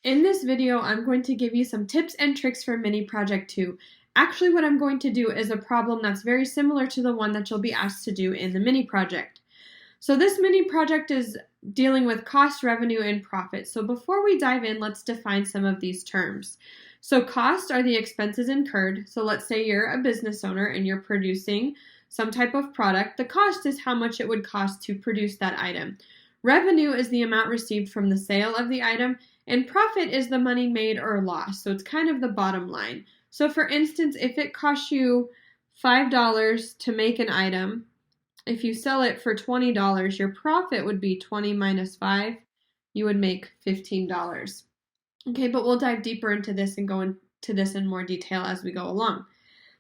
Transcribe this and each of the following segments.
In this video, I'm going to give you some tips and tricks for Mini Project 2. Actually, what I'm going to do is a problem that's very similar to the one that you'll be asked to do in the mini project. So this mini project is dealing with cost, revenue, and profit. So before we dive in, let's define some of these terms. So cost are the expenses incurred. So let's say you're a business owner and you're producing some type of product. The cost is how much it would cost to produce that item. Revenue is the amount received from the sale of the item, and profit is the money made or lost. So it's kind of the bottom line. So for instance, if it costs you $5 to make an item, if you sell it for $20, your profit would be 20 minus 5. You would make $15. Okay, but we'll dive deeper into this and go into this in more detail as we go along.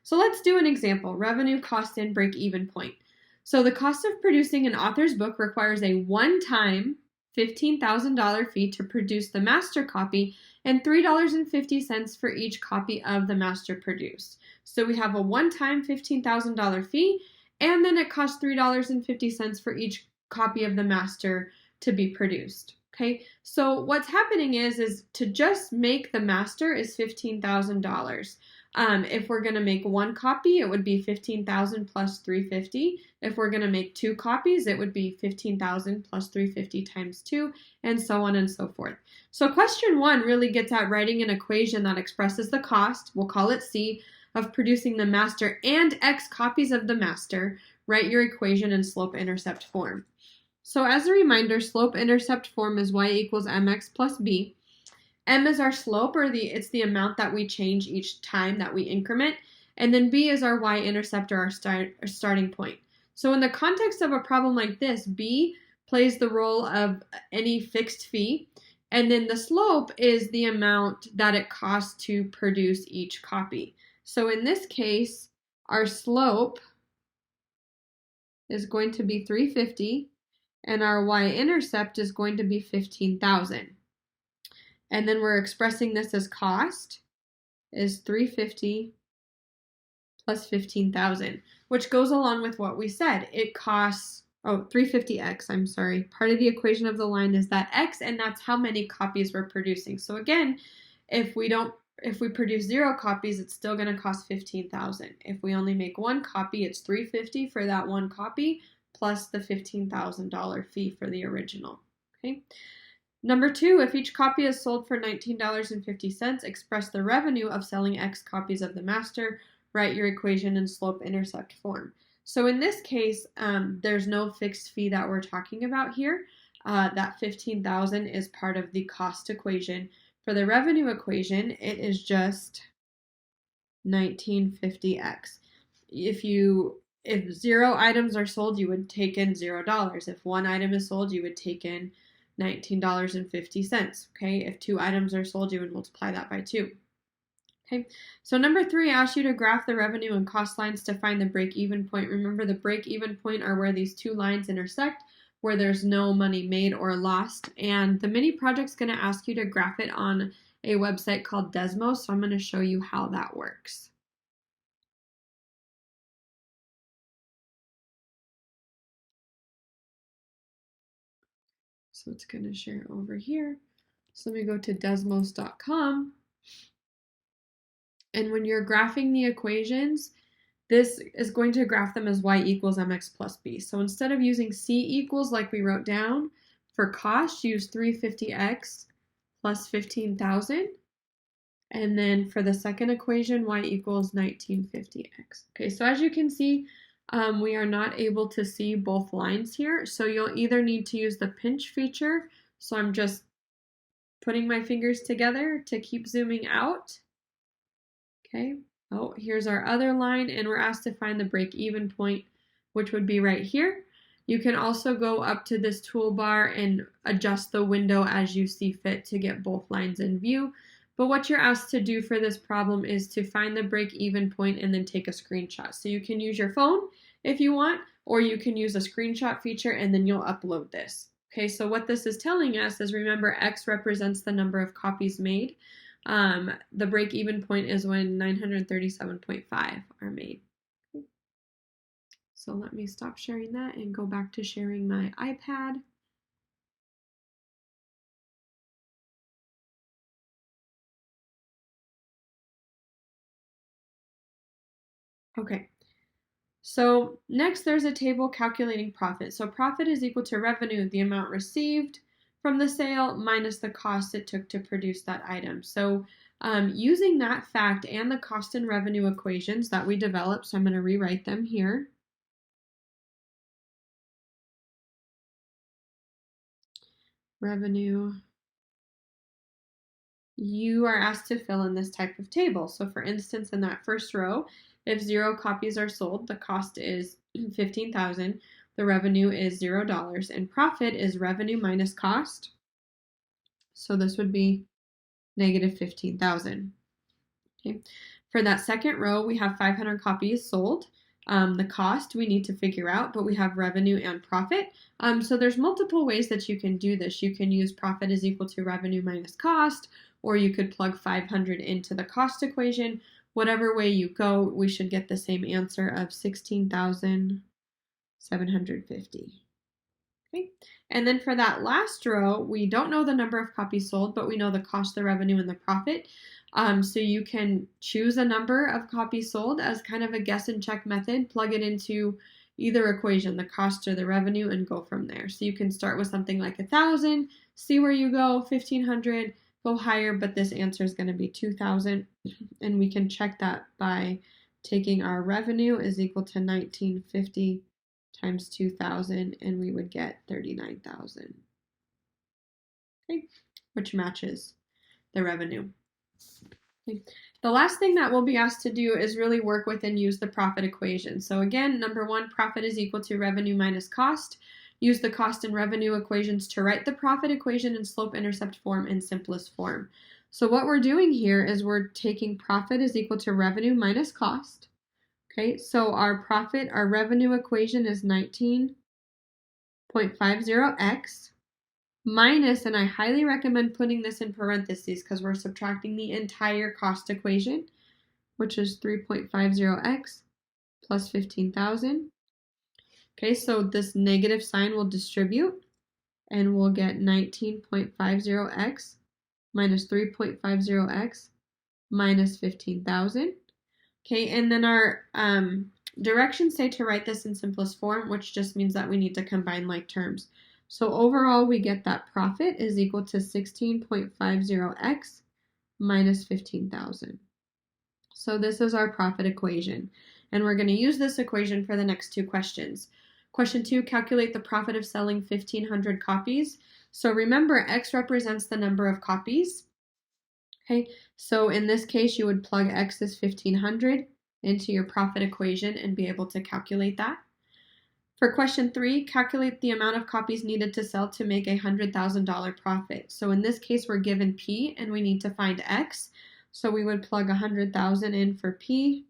So let's do an example, revenue, cost, and break-even point. So the cost of producing an author's book requires a one-time $15,000 fee to produce the master copy and $3.50 for each copy of the master produced. So we have a one-time $15,000 fee, and then it costs $3.50 for each copy of the master to be produced. Okay, so what's happening is to just make the master is $15,000. If we're going to make one copy, it would be $15,000 plus $350. If we're going to make two copies, it would be $15,000 plus $350 times 2, and so on and so forth. So question 1 really gets at writing an equation that expresses the cost, we'll call it C, of producing the master and X copies of the master. Write your equation in slope-intercept form. So as a reminder, slope-intercept form is y equals mx plus b. M is our slope, or it's the amount that we change each time that we increment, and then b is our y-intercept, or our starting point. So in the context of a problem like this, b plays the role of any fixed fee, and then the slope is the amount that it costs to produce each copy. So in this case, our slope is going to be $350, and our y-intercept is going to be 15,000. And then we're expressing this as cost is $350 plus 15,000, which goes along with what we said. It costs, 350x, I'm sorry. Part of the equation of the line is that x, and that's how many copies we're producing. So again, if we produce 0 copies, it's still going to cost 15,000. If we only make one copy, it's $350 for that one copy plus the $15,000 fee for the original. Okay. Number 2, if each copy is sold for $19.50, express the revenue of selling X copies of the master. Write your equation in slope-intercept form. So in this case, there's no fixed fee that we're talking about here. That $15,000 is part of the cost equation. For the revenue equation, it is just 1950x. If 0 items are sold, you would take in $0. If 1 item is sold, you would take in $19.50. Okay, if 2 items are sold, you would multiply that by 2. Okay, so number 3 asks you to graph the revenue and cost lines to find the break-even point. Remember, the break-even point are where these two lines intersect, where there's no money made or lost. And the mini project's going to ask you to graph it on a website called Desmos, so I'm going to show you how that works. So it's going to share over here. So let me go to desmos.com. And when you're graphing the equations, this is going to graph them as y equals mx plus b. So instead of using c equals like we wrote down, for cost, use 350x plus 15,000. And then for the second equation, y equals 1950x. Okay, so as you can see, we are not able to see both lines here. So you'll either need to use the pinch feature. So I'm just putting my fingers together to keep zooming out. Okay, oh, here's our other line, and we're asked to find the break-even point, which would be right here. You can also go up to this toolbar and adjust the window as you see fit to get both lines in view. But what you're asked to do for this problem is to find the break-even point and then take a screenshot. So you can use your phone if you want, or you can use a screenshot feature and then you'll upload this. Okay, so what this is telling us is, remember, X represents the number of copies made. The break-even point is when 937.5 are made. So let me stop sharing that and go back to sharing my iPad. Okay, so next there's a table calculating profit. So profit is equal to revenue, the amount received from the sale minus the cost it took to produce that item. So using that fact and the cost and revenue equations that we developed, so I'm going to rewrite them here. Revenue. You are asked to fill in this type of table. So for instance, in that first row, if 0 copies are sold, the cost is $15,000, the revenue is $0, and profit is revenue minus cost. So this would be negative $15,000. Okay. For that second row, we have 500 copies sold. The cost we need to figure out, but we have revenue and profit. So there's multiple ways that you can do this. You can use profit is equal to revenue minus cost, or you could plug 500 into the cost equation. Whatever way you go, we should get the same answer of 16,750. Okay. And then for that last row, we don't know the number of copies sold, but we know the cost, the revenue, and the profit. So you can choose a number of copies sold as kind of a guess and check method, plug it into either equation, the cost or the revenue, and go from there. So you can start with something like 1,000, see where you go, 1,500, go higher, but this answer is going to be 2,000. And we can check that by taking our revenue is equal to 1950 times 2,000, and we would get 39,000. Okay, which matches the revenue. Okay. The last thing that we'll be asked to do is really work with and use the profit equation. So again, number one, profit is equal to revenue minus cost. Use the cost and revenue equations to write the profit equation in slope-intercept form and simplest form. So what we're doing here is we're taking profit is equal to revenue minus cost. Okay, so our revenue equation is 19.50x minus, and I highly recommend putting this in parentheses because we're subtracting the entire cost equation, which is 3.50x plus 15,000. Okay, so this negative sign will distribute, and we'll get 19.50x minus 3.50x minus 15,000. Okay, and then our directions say to write this in simplest form, which just means that we need to combine like terms. So overall, we get that profit is equal to 16.50x minus 15,000. So this is our profit equation, and we're going to use this equation for the next two questions. Question 2, calculate the profit of selling 1,500 copies. So remember, x represents the number of copies. Okay, so in this case, you would plug x is 1,500 into your profit equation and be able to calculate that. For question 3, calculate the amount of copies needed to sell to make a $100,000 profit. So in this case, we're given P and we need to find X. So we would plug 100,000 in for P,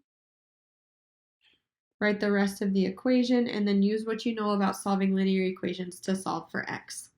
write the rest of the equation, and then use what you know about solving linear equations to solve for X.